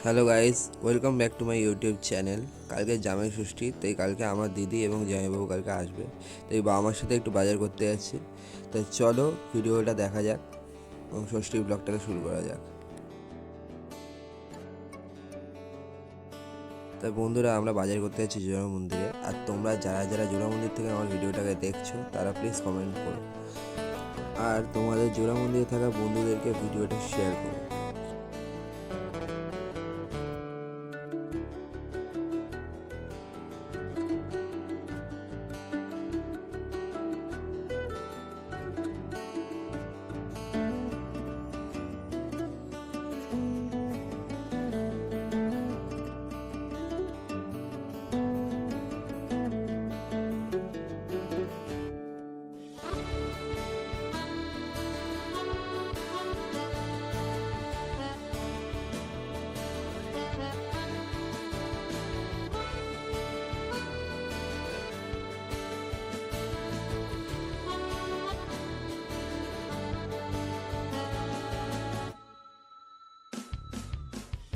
Hello guys, welcome back to my YouTube channel. কালকে জামাই ষষ্ঠী, তাই কালকে আমার দিদি এবং জামাইবাবু কালকে আসবে, তাই বাবা মার সাথে একটু বাজার করতে যাচ্ছি। তাই চলো ভিডিওটা দেখা যাক এবং ষষ্ঠীর ব্লগটাকে শুরু করা যাক। তাই বন্ধুরা, আমরা বাজার করতে যাচ্ছি জোড়া মন্দিরে। আর তোমরা যারা যারা জোড়া মন্দির থেকে আমার ভিডিওটাকে দেখছো তারা প্লিজ কমেন্ট করো, আর তোমাদের জোড়া মন্দিরে থাকা বন্ধুদেরকে ভিডিওটা শেয়ার করো।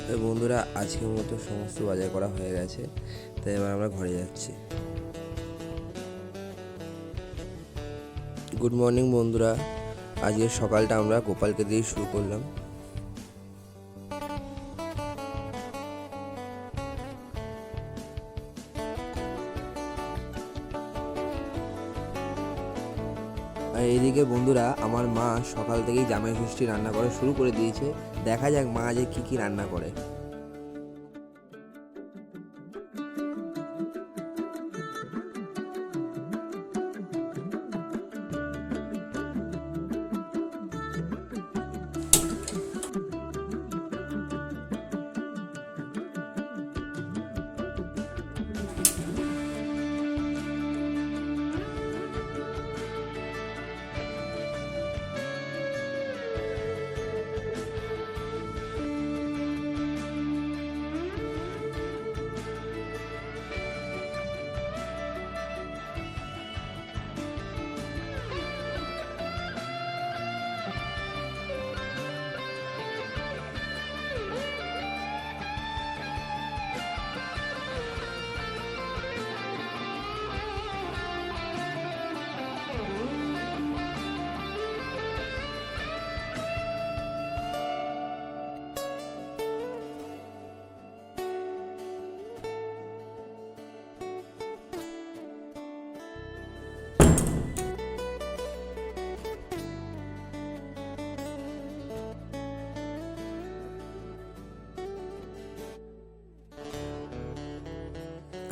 তাই বন্ধুরা, আজকের মতো সমস্ত বাজার করা হয়ে গেছে, তাই এবার আমরা ঘরে যাচ্ছি। গুড মর্নিং বন্ধুরা, আজকের সকালটা আমরা গোপালকে দিয়ে শুরু করলাম। আর এইদিকে বন্ধুরা, আমার মা সকাল থেকেই জামাই ষষ্ঠী রান্না করা শুরু করে দিয়েছে। দেখা যাক মা আজ কি কি রান্না করে।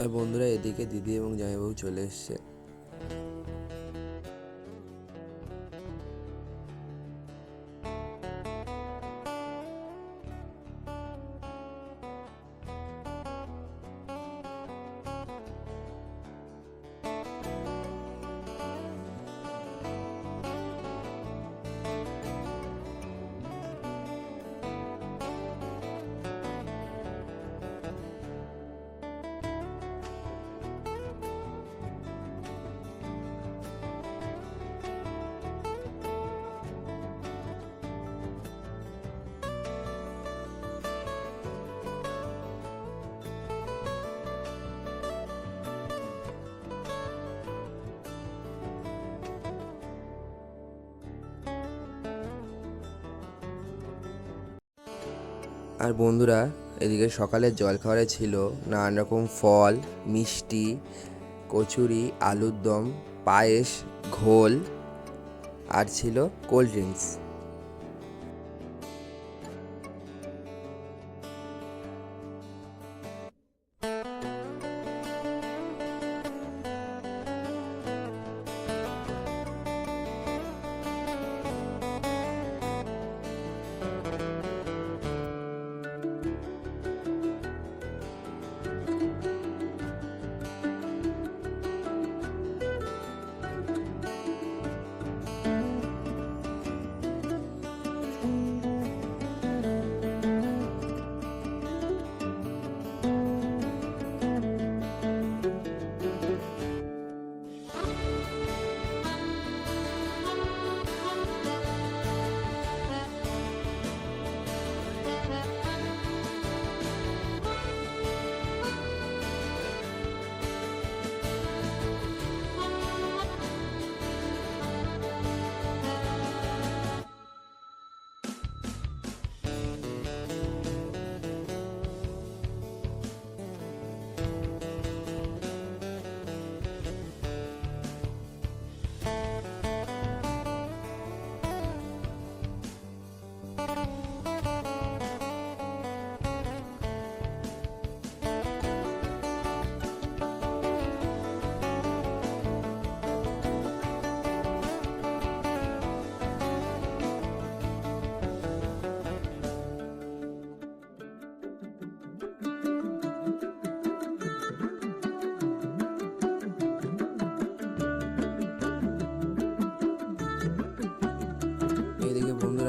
আর বন্ধুরা, এদিকে দিদি এবং জামাইবাবু চলে এসছে। আর বন্ধুরা, এদিকে সকালের জলখাবারে ছিল নানান রকম ফল, মিষ্টি, কচুরি, আলুর দম, পায়েস, ঘোল, আর ছিল কোল্ড ড্রিঙ্কস।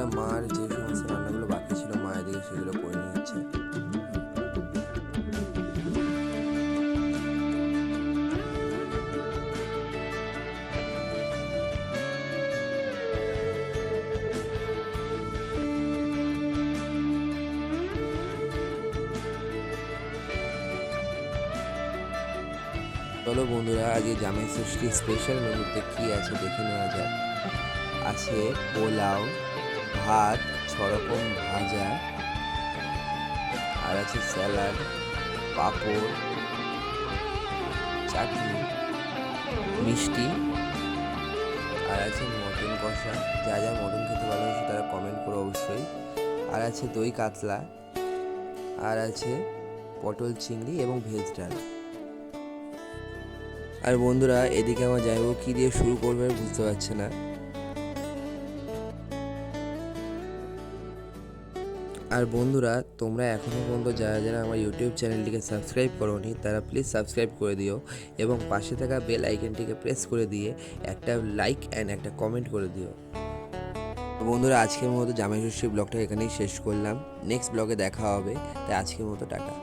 বন্ধুরা মার যে সমস্ত রান্নাগুলো বাকি ছিল মায়ের দিকে সেগুলো করে নিচ্ছে। চলো বন্ধুরা আজকে জামাই ষষ্ঠী স্পেশাল মেনুতে কী আছে দেখে নেওয়া যাক। আছে পোলাও, ভাত, 6 রকম ভাজা, আর আছে স্যালাড, পাঁপড়, চাটনি, মিষ্টি, আর আছে মটন কষা। যা যা মটন খেতে ভালোবাসে তারা কমেন্ট করো অবশ্যই। আর আছে দই কাতলা, আর আছে পটল চিংড়ি এবং ভেজ ডাল। আর বন্ধুরা এদিকে আমার জামাইবাবু কী দিয়ে শুরু করবে বুঝতে পারছে না। আর বন্ধুরা তোমরা এখনও পর্যন্ত যারা যারা আমার ইউটিউব চ্যানেলটিকে সাবস্ক্রাইব করোনি তারা প্লিজ সাবস্ক্রাইব করে দিও এবং পাশে থাকা বেল আইকনটিকে প্রেস করে দিয়ে একটা লাইক অ্যান্ড একটা কমেন্ট করে দিও। বন্ধুরা আজকের মতো জামাই ষষ্ঠী ব্লগটা এখানেই শেষ করলাম। নেক্সট ব্লগে দেখা হবে, তাই আজকের মতো টাটা।